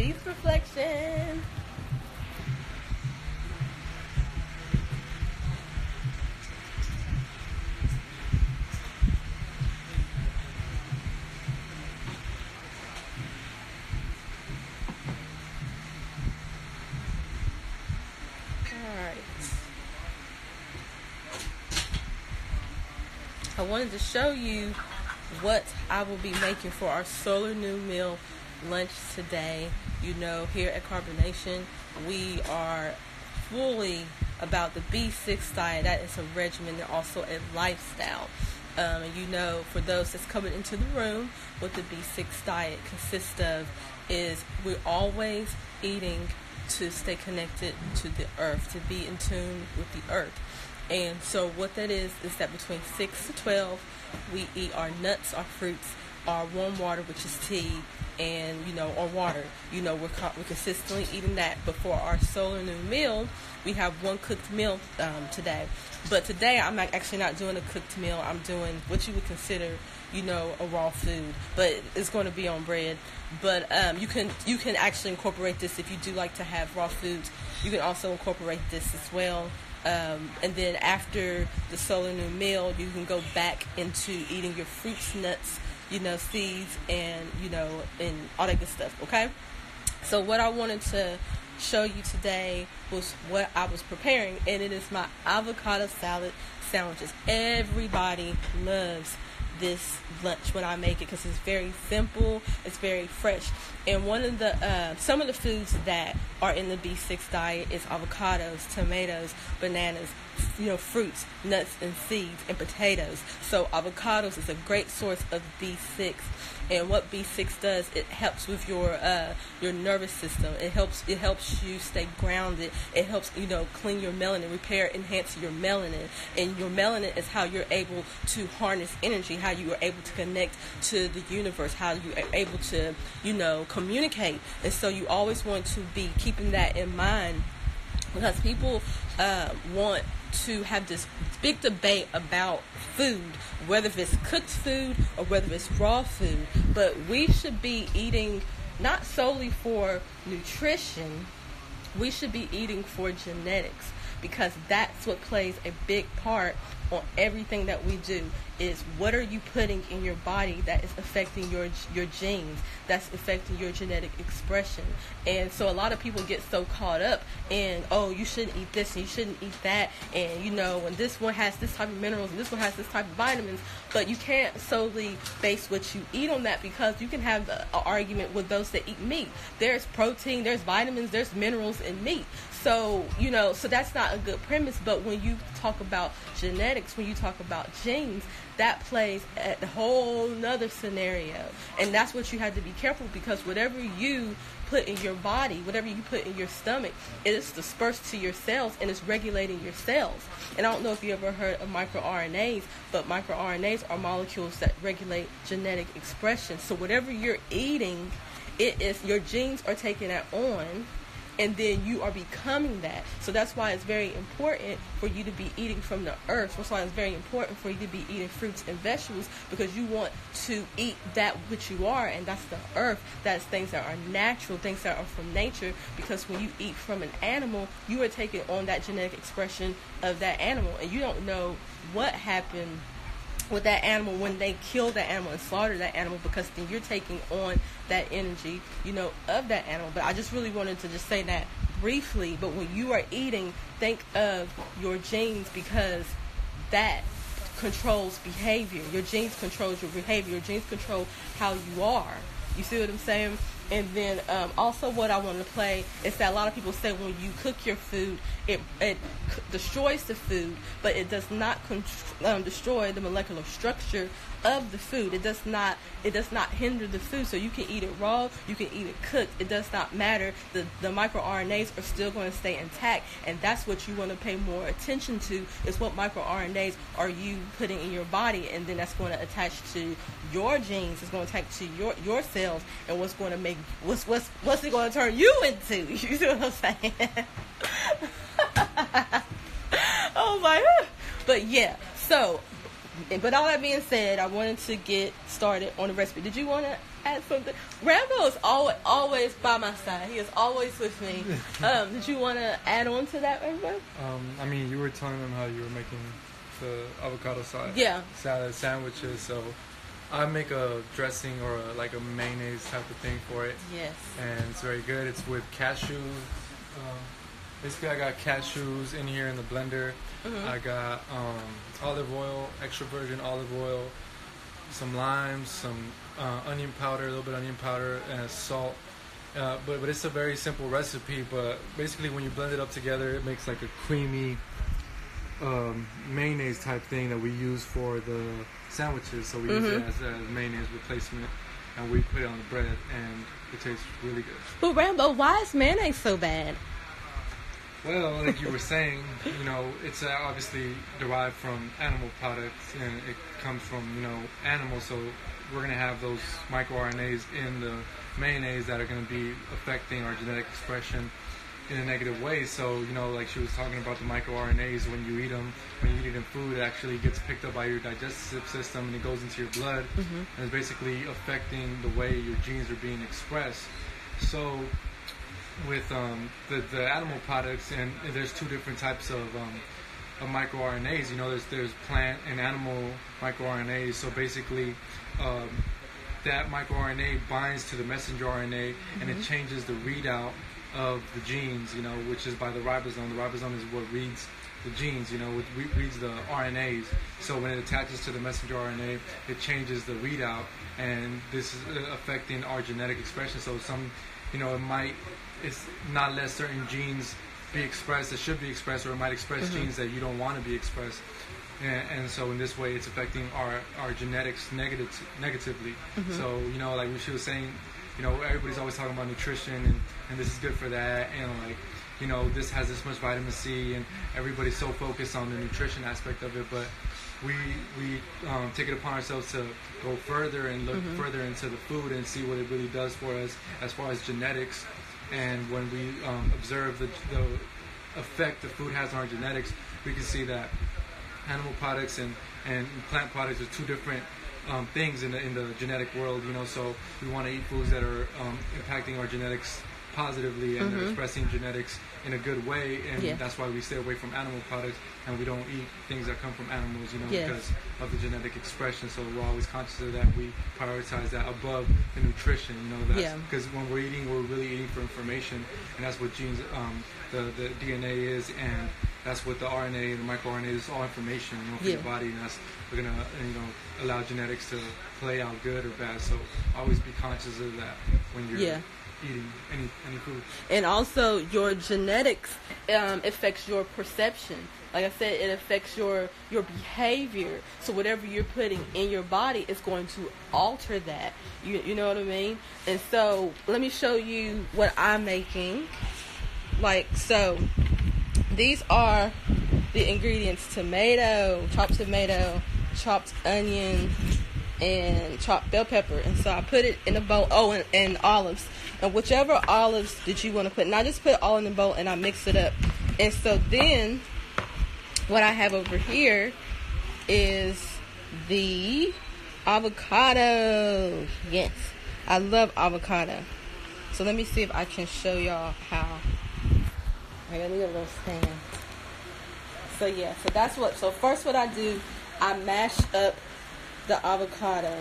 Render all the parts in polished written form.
Peace reflection. I wanted to show you what I will be making for our solar new meal lunch today. You know, here at Carbonation, we are fully about the B6 diet. That is a regimen and also a lifestyle. And you know, for those that's coming into the room, what the B6 diet consists of is we're always eating to stay connected to the earth, to be in tune with the earth. And so what that is that between 6 to 12, we eat our nuts, our fruits, our warm water, which is tea, and, or water. We're consistently eating that. But for our solar new meal, we have one cooked meal today. But today, I'm actually not doing a cooked meal. I'm doing what you would consider, a raw food. But it's going to be on bread. But you can actually incorporate this if you do like to have raw foods. You can also incorporate this as well. And then after the solar new meal, you can go back into eating your fruits, nuts, seeds, and all that good stuff. Okay. So what I wanted to show you today was what I was preparing, and it is my avocado salad sandwiches. Everybody loves this lunch when I make it because it's very simple, it's very fresh. And one of the some of the foods that are in the B6 diet is avocados, tomatoes, bananas, fruits, nuts, and seeds, and potatoes. So avocados is a great source of B6. And what B6 does, it helps with your nervous system. It helps you stay grounded. It helps clean your melanin, repair, enhance your melanin. And your melanin is how you're able to harness energy, how you are able to connect to the universe, how you are able to communicate. And so you always want to be keeping that in mind, because people want to have this big debate about food, whether it's cooked food or whether it's raw food. But we should be eating not solely for nutrition, we should be eating for genetics, because that's what plays a big part on everything that we do. Is what are you putting in your body that is affecting your genes, that's affecting your genetic expression. And so a lot of people get so caught up in, you shouldn't eat this and you shouldn't eat that, and and this one has this type of minerals and this one has this type of vitamins. But you can't solely base what you eat on that, because you can have an argument with those that eat meat. There's protein, there's vitamins, there's minerals in meat. So, so that's not a good premise. But when you talk about genetics, when you talk about genes, that plays at a whole nother scenario. And that's what you have to be careful, because whatever you put in your body, whatever you put in your stomach, it is dispersed to your cells and it's regulating your cells. And I don't know if you ever heard of microRNAs, but microRNAs are molecules that regulate genetic expression. So whatever you're eating, it is your genes are taking that on, and then you are becoming that. So that's why it's very important for you to be eating from the earth. That's why it's very important for you to be eating fruits and vegetables, because you want to eat that which you are, and that's the earth. That's things that are natural, things that are from nature. Because when you eat from an animal, you are taking on that genetic expression of that animal, and you don't know what happened with that animal when they kill that animal and slaughter that animal, because then you're taking on that energy, of that animal. But I just really wanted to just say that briefly. But when you are eating, think of your genes, because that controls behavior. Your genes controls your behavior. Your genes control how you are. You see what I'm saying? And then also what I want to play is that a lot of people say when you cook your food, it destroys the food, but it does not destroy the molecular structure of the food. It does not hinder the food. So you can eat it raw, you can eat it cooked. It does not matter. The microRNAs are still going to stay intact, and that's what you want to pay more attention to, is what microRNAs are you putting in your body, and then that's going to attach to your genes. It's going to attach to your cells, and what's going to make what's it going to turn you into. You see what I'm saying? Oh my God. But yeah, so But all that being said, I wanted to get started on the recipe. Did you want to add something? Rambo is always by my side. He is always with me. Did you want to add on to that, Rambo? I mean, you were telling them how you were making the avocado salad sandwiches. So I make a dressing or like a mayonnaise type of thing for it. Yes. And it's very good. It's with cashew. Basically, I got cashews in here in the blender. Mm-hmm. I got olive oil, extra virgin olive oil, some limes, some onion powder, a little bit of onion powder, and salt. But it's a very simple recipe. But basically, when you blend it up together, it makes like a creamy mayonnaise type thing that we use for the sandwiches. So we use it as a mayonnaise replacement, and we put it on the bread, and it tastes really good. But Rambo, why is mayonnaise so bad? Well, like you were saying, it's obviously derived from animal products, and it comes from, animals, so we're going to have those microRNAs in the mayonnaise that are going to be affecting our genetic expression in a negative way. So, like she was talking about the microRNAs, when you eat them, when you eat it in food, it actually gets picked up by your digestive system, and it goes into your blood, and it's basically affecting the way your genes are being expressed. So with the animal products, and there's two different types of microRNAs. There's plant and animal microRNAs. So basically, that microRNA binds to the messenger RNA, and it changes the readout of the genes. Which is by the ribosome. The ribosome is what reads the genes. Reads the RNAs. So when it attaches to the messenger RNA, it changes the readout, and this is affecting our genetic expression. So it's not let certain genes be expressed that should be expressed, or it might express genes that you don't want to be expressed. And so in this way, it's affecting our genetics negatively. So, like she was saying, everybody's always talking about nutrition, and this is good for that, and this has this much vitamin C, and everybody's so focused on the nutrition aspect of it, but we take it upon ourselves to go further and look further into the food and see what it really does for us as far as genetics. And when we observe the effect the food has on our genetics, we can see that animal products and plant products are two different things in the genetic world. So we want to eat foods that are impacting our genetics positively, and they're expressing genetics in a good way, and that's why we stay away from animal products, and we don't eat things that come from animals, because of the genetic expression. So we're always conscious of that. We prioritize that above the nutrition, because when we're eating, we're really eating for information, and that's what genes, the DNA is, and that's what the RNA and the microRNA is, all information, for your body, and that's, we're gonna, allow genetics to play out good or bad. So always be conscious of that when you're eating any food. And also your genetics affects your perception. Like I said, it affects your behavior. So whatever you're putting in your body is going to alter that. You know what I mean? And so let me show you what I'm making. So these are the ingredients: chopped tomato, chopped onion, and chopped bell pepper. And so I put it in a bowl. Oh, and olives. And whichever olives that you want to put. And I just put it all in the bowl and I mix it up. And so then what I have over here is the avocado. Yes, I love avocado. So let me see if I can show y'all how. I got a little stand. So first what I do, I mash up the avocado.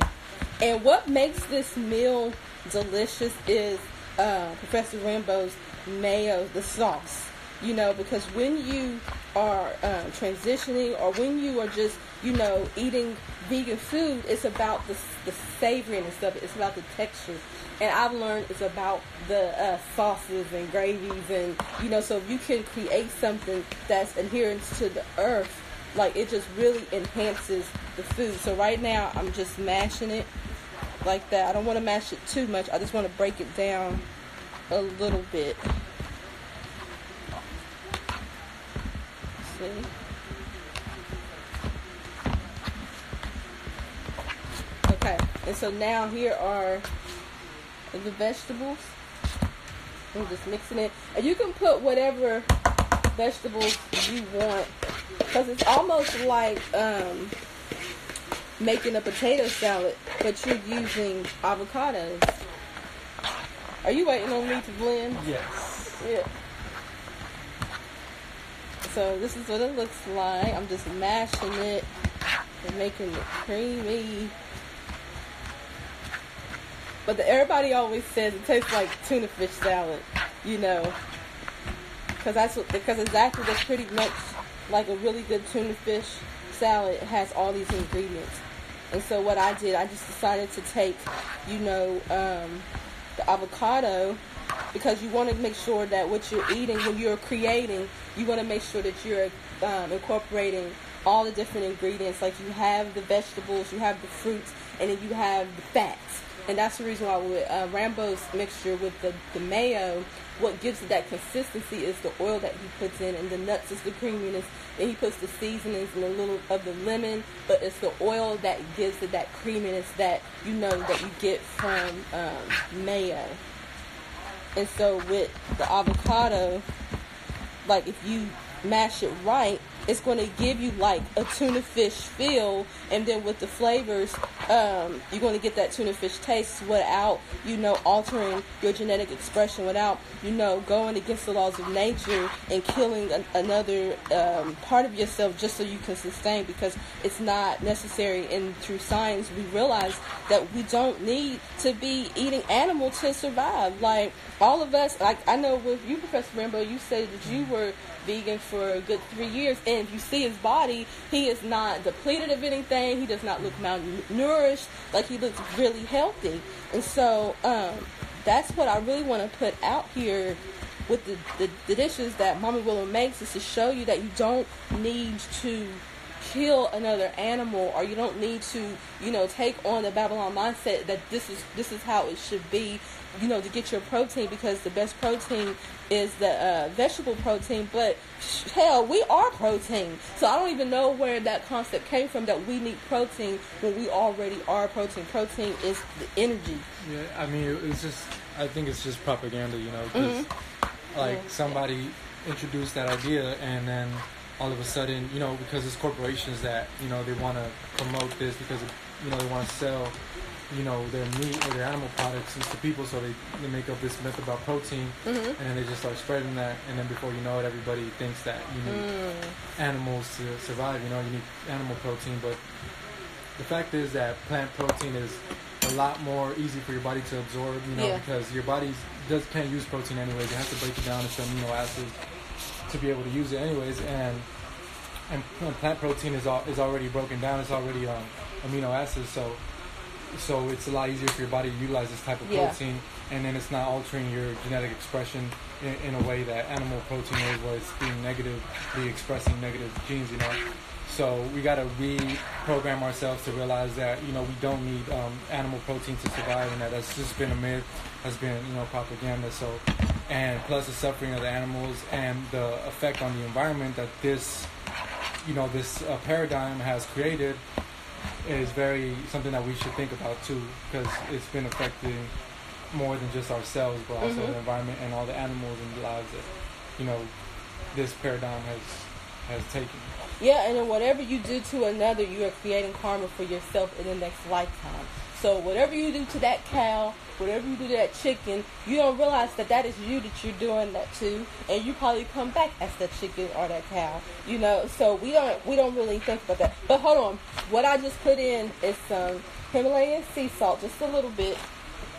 And what makes this meal delicious is Professor Rambo's mayo, the sauce. Because when you are transitioning, or when you are just, eating vegan food, it's about the savoriness of it. It's about the texture. And I've learned it's about the sauces and gravies, and, so if you can create something that's adherent to the earth, it just really enhances the food. So right now, I'm just mashing it like that. I don't want to mash it too much. I just want to break it down a little bit. See? Okay, and so now here are the vegetables. I'm just mixing it. And you can put whatever vegetables you want, because it's almost like making a potato salad, but you're using avocados. Are you waiting on me to blend? Yes. Yeah. So this is what it looks like. I'm just mashing it and making it creamy. But everybody always says it tastes like tuna fish salad, because that's pretty much like a really good tuna fish salad. It has all these ingredients. And so what I did, I just decided to take, the avocado, because you want to make sure that what you're eating, when you're creating, you want to make sure that you're incorporating all the different ingredients. Like you have the vegetables, you have the fruits, and then you have the fats. And that's the reason why with Rambo's mixture with the mayo, what gives it that consistency is the oil that he puts in, and the nuts is the creaminess, and he puts the seasonings and a little of the lemon, but it's the oil that gives it that creaminess that that you get from mayo. And so with the avocado, like if you mash it right, it's going to give you like a tuna fish feel, and then with the flavors, you're going to get that tuna fish taste without, altering your genetic expression, without, going against the laws of nature and killing another part of yourself just so you can sustain, because it's not necessary. And through science, we realize that we don't need to be eating animal to survive. Like all of us, like I know with you, Professor Rambo, you said that you were vegan for a good 3 years, and if you see his body, he is not depleted of anything. He does not look malnourished. Like he looks really healthy. And so that's what I really want to put out here with the dishes that Mama Willow makes, is to show you that you don't need to kill another animal, or you don't need to take on the Babylon mindset that this is how it should be, to get your protein, because the best protein is the vegetable protein. But hell, we are protein, so I don't even know where that concept came from, that we need protein when we already are protein. Protein is the energy. Yeah, I mean, I think it's just propaganda, because somebody introduced that idea, and then all of a sudden, because it's corporations that, they want to promote this because, they want to sell, their meat or their animal products to people, so they make up this myth about protein, and then they just start spreading that, and then before you know it, everybody thinks that you need animals to survive, you need animal protein. But the fact is that plant protein is a lot more easy for your body to absorb, because your body can't use protein anyways. It has to break it down into amino acids to be able to use it anyways, and plant protein is already broken down. It's already amino acids, so it's a lot easier for your body to utilize this type of protein, and then it's not altering your genetic expression in a way that animal protein is, where it's being negatively expressing negative genes, So we got to reprogram ourselves to realize that, we don't need animal protein to survive, and that's just been a myth, has been, propaganda. So, and plus the suffering of the animals and the effect on the environment that this paradigm has created is something that we should think about too, because it's been affecting more than just ourselves, but also the environment and all the animals and the lives that, this paradigm has taken. Yeah, and then whatever you do to another, you are creating karma for yourself in the next lifetime. So whatever you do to that cow, whatever you do to that chicken, you don't realize that is you that you're doing that to, and you probably come back as that chicken or that cow. So we don't really think about that. But hold on, what I just put in is some Himalayan sea salt, just a little bit,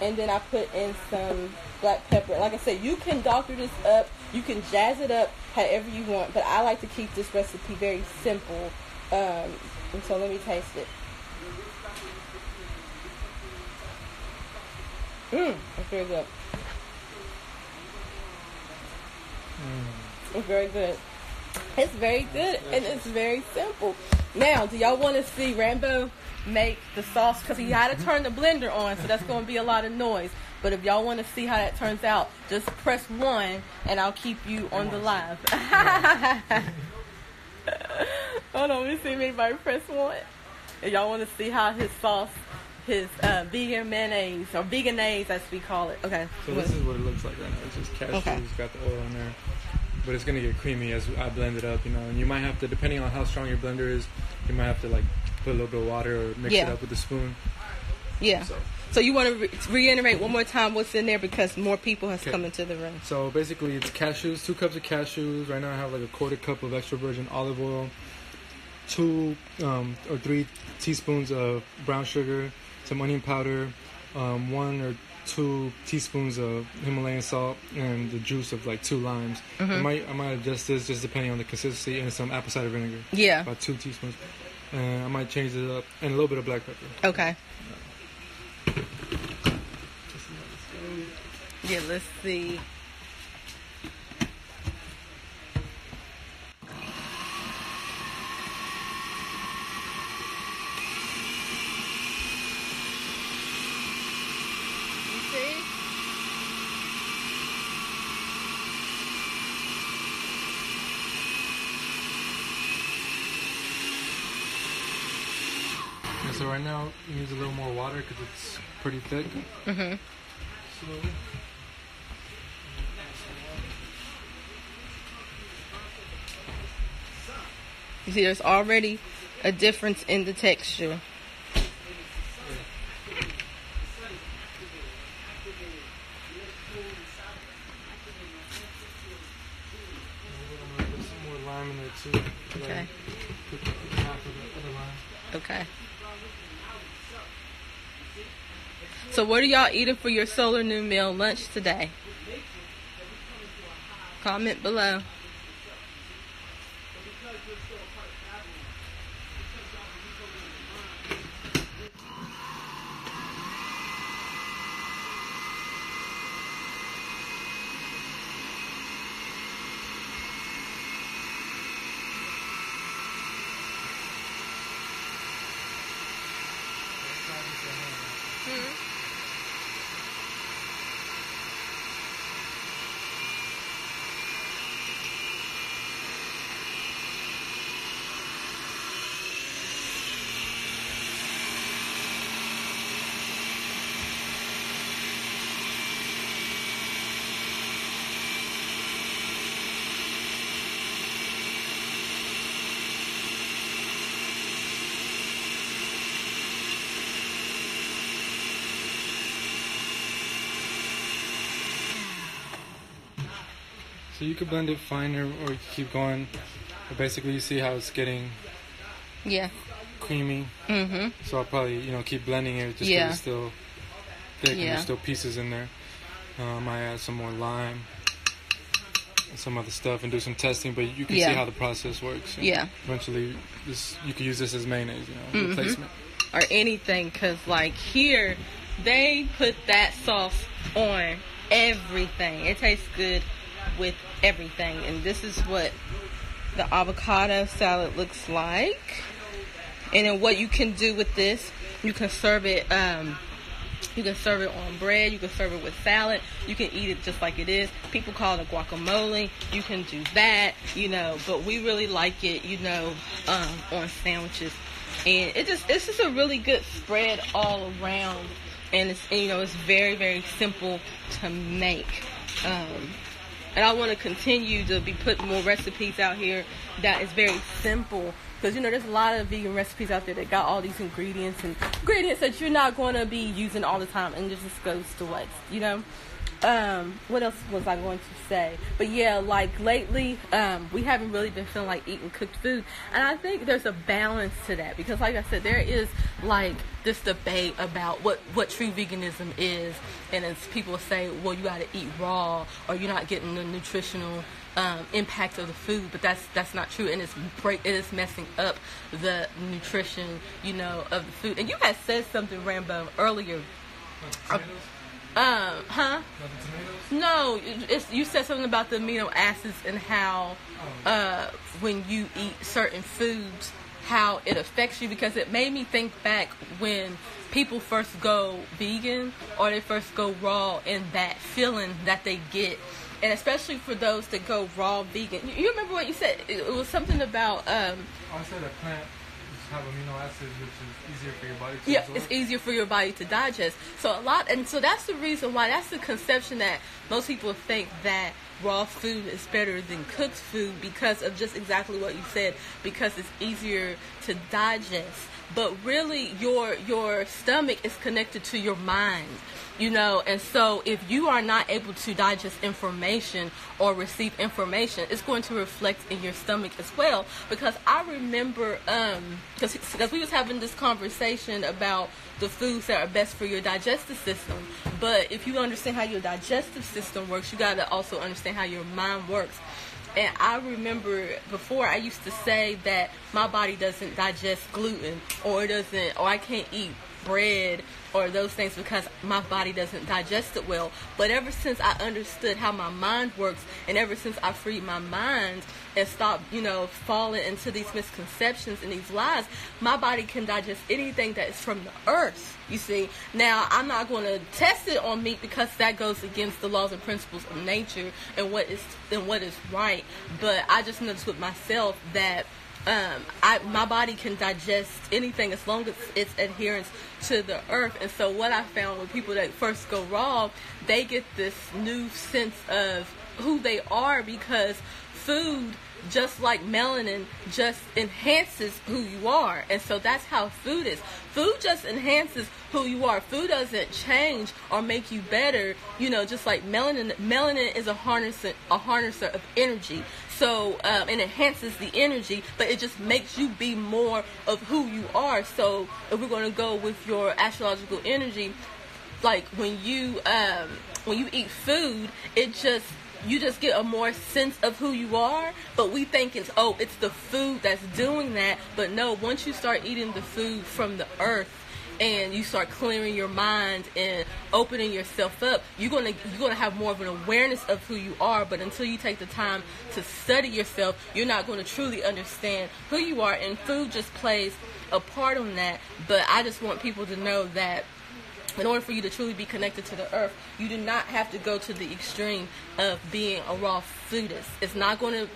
and then I put in some black pepper. Like I said, you can doctor this up, you can jazz it up however you want, but I like to keep this recipe very simple. And so let me taste it. It's very good. It's very good. It's very good, and it's very simple. Now, do y'all want to see Rambo make the sauce? Because he had to turn the blender on, so that's going to be a lot of noise. But if y'all want to see how that turns out, just press 1, and I'll keep you on the live. Hold on, let me see if anybody press 1. If y'all want to see how his sauce, his vegan mayonnaise, or veganese as we call it. Okay. So this is what it looks like right now. It's just cashews, okay. Got the oil in there. But it's going to get creamy as I blend it up, And you might have to, depending on how strong your blender is, you might have to put a little bit of water or mix it up with a spoon. Yeah. So you want to reiterate one more time what's in there because more people has come into the room. So basically it's cashews, 2 cups of cashews. Right now I have like a 1/4 cup of extra virgin olive oil, 2 or 3 teaspoons of brown sugar, some onion powder, 1 or 2 teaspoons of Himalayan salt, and the juice of like 2 limes. I might adjust this just depending on the consistency, and some apple cider vinegar. Yeah. About 2 teaspoons. I might change it up, and a little bit of black pepper. Okay. Yeah, let's see. So right now it needs a little more water because it's pretty thick. Mm-hmm. Slowly. You see, there's already a difference in the texture. I'm gonna put some more lime in there too. Okay. Put half of the other lime. Okay. So what are y'all eating for your solar new meal lunch today? Comment below. So you could blend it finer, or you could keep going. But basically, you see how it's getting creamy. Mm-hmm. So I'll probably keep blending it just because it's still thick and there's still pieces in there. I might add some more lime and some other stuff and do some testing, but you can see how the process works. Eventually, you could use this as mayonnaise, replacement. Or anything, because like here, they put that sauce on everything. It tastes good with everything. And this is what the avocado salad looks like. And then what you can do with this, you can serve it on bread, you can serve it with salad, you can eat it just like it is. People call it a guacamole. You can do that, but we really like it, on sandwiches. And it's just a really good spread all around. And it's very, very simple to make. And I want to continue to be putting more recipes out here that is very simple. Because, there's a lot of vegan recipes out there that got all these ingredients that you're not going to be using all the time. And it just goes to waste, What else was I going to say? But yeah, like lately, we haven't really been feeling like eating cooked food. And I think there's a balance to that. Because like I said, there is like this debate about what true veganism is. And as people say, well, you got to eat raw or you're not getting the nutritional impact of the food, but that's not true, and it is messing up the nutrition, of the food. And you had said something, Rambo, earlier. No, you said something about the amino acids and how when you eat certain foods, how it affects you, because it made me think back when people first go vegan or they first go raw, and that feeling that they get. And especially for those that go raw vegan. You remember what you said? It was something about... I said that plants have amino acids, which is easier for your body to absorb. It's easier for your body to digest. So that's the reason why, that's the conception that most people think that raw food is better than cooked food, because of just exactly what you said, because it's easier to digest. but really your stomach is connected to your mind. And so if you are not able to digest information or receive information, it's going to reflect in your stomach as well. Because I remember, because we was having this conversation about the foods that are best for your digestive system. But if you understand how your digestive system works, you got to also understand how your mind works. And I remember before I used to say that my body doesn't digest gluten, or I can't eat bread or those things because my body doesn't digest it well. But ever since I understood how my mind works, and ever since I freed my mind and stopped, falling into these misconceptions and these lies, my body can digest anything that is from the earth. You see, now I'm not going to test it on meat because that goes against the laws and principles of nature and what is right. But I just noticed with myself that my body can digest anything as long as it's adherence to the earth. And so what I found with people that first go raw, they get this new sense of who they are, because food, just like melanin, just enhances who you are. And so that's how food is. Food just enhances who you are. Food doesn't change or make you better. Just like melanin is a harnesser of energy. So it enhances the energy, but it just makes you be more of who you are. So if we're going to go with your astrological energy, like when you eat food, you just get a more sense of who you are. But we think it's the food that's doing that. But no, once you start eating the food from the earth and you start clearing your mind and opening yourself up, you're gonna have more of an awareness of who you are. But until you take the time to study yourself, you're not going to truly understand who you are. And food just plays a part on that. But I just want people to know that in order for you to truly be connected to the earth, you do not have to go to the extreme of being a raw foodist. It's not going to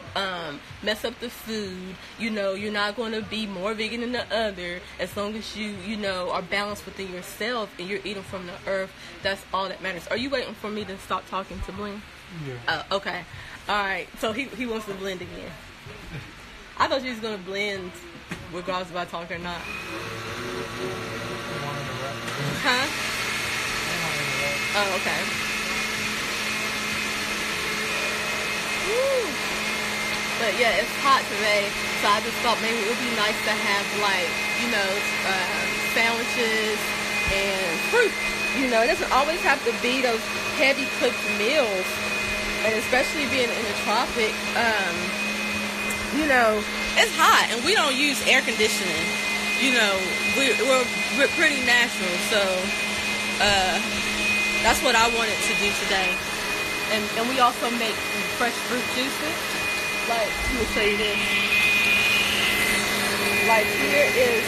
mess up the food. You're not going to be more vegan than the other. As long as you are balanced within yourself and you're eating from the earth, that's all that matters. Are you waiting for me to stop talking to blend? Yeah. Okay. All right. So he wants to blend again. I thought you was going to blend regardless if I talk or not. Huh? Oh, okay. Woo. But yeah, it's hot today, so I just thought maybe it would be nice to have sandwiches and fruit. It doesn't always have to be those heavy cooked meals, and especially being in the tropic, it's hot and we don't use air conditioning. We're pretty natural, so that's what I wanted to do today. And we also make fresh fruit juices. Like, let me show you this. Like, here is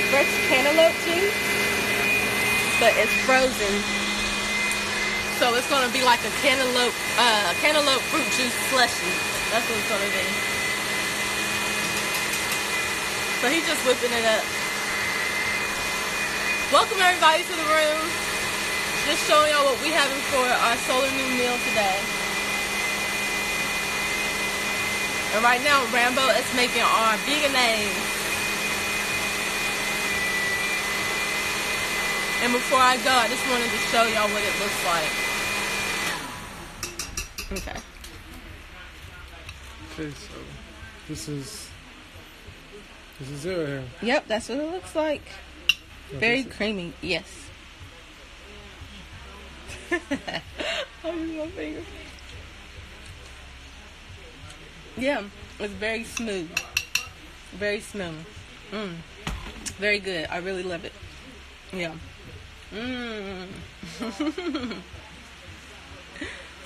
fresh cantaloupe juice, but it's frozen. So it's gonna be like a cantaloupe fruit juice slushy. That's what it's gonna be. So he's just whipping it up. Welcome everybody to the room. Just showing y'all what we having for our solar new meal today. And right now, Rambo is making our veganese. And before I go, I just wanted to show y'all what it looks like. Okay. Okay, so this is it right here. Yep, that's what it looks like. Very creamy, yes. I'll use my finger. Yeah, it's very smooth. Very smooth. Very good. I really love it. Yeah.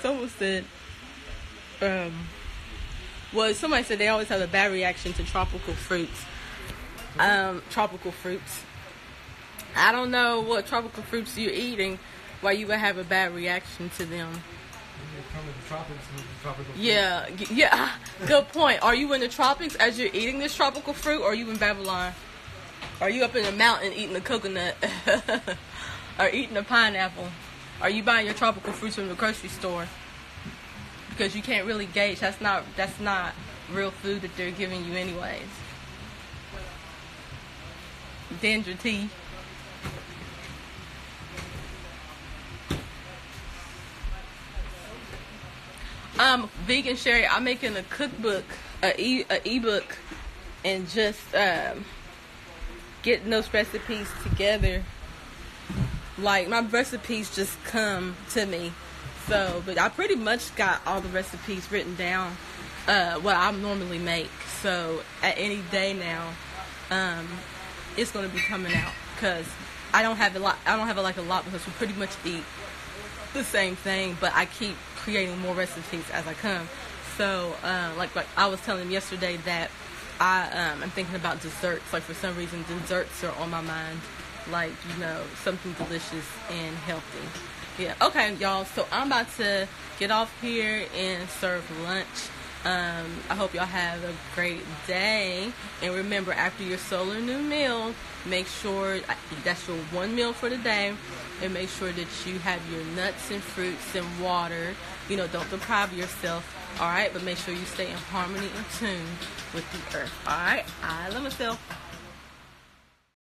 Someone said, somebody said they always have a bad reaction to tropical fruits. Tropical fruits. I don't know what tropical fruits you're eating, why you would have a bad reaction to them. Yeah. Good point. Are you in the tropics as you're eating this tropical fruit, or are you in Babylon? Are you up in the mountain eating the coconut, or eating the pineapple? Are you buying your tropical fruits from the grocery store? Because you can't really gauge. That's not real food that they're giving you anyways. ginger tea. Vegan Sherry, I'm making a cookbook, a ebook, and just getting those recipes together. Like, my recipes just come to me. So, but I pretty much got all the recipes written down, what I normally make. So, at any day now, it's going to be coming out. Because I don't have a lot, because we pretty much eat the same thing. But I keep creating more recipes as I come. So, like I was telling him yesterday that I'm thinking about desserts. Like, for some reason, desserts are on my mind. Like, something delicious and healthy. Yeah. Okay, y'all. So I'm about to get off here and serve lunch. I hope y'all have a great day. And remember, after your solar new meal, make sure that's your one meal for the day. And make sure that you have your nuts and fruits and water. Don't deprive yourself. All right. But make sure you stay in harmony and tune with the earth. All right. I love myself.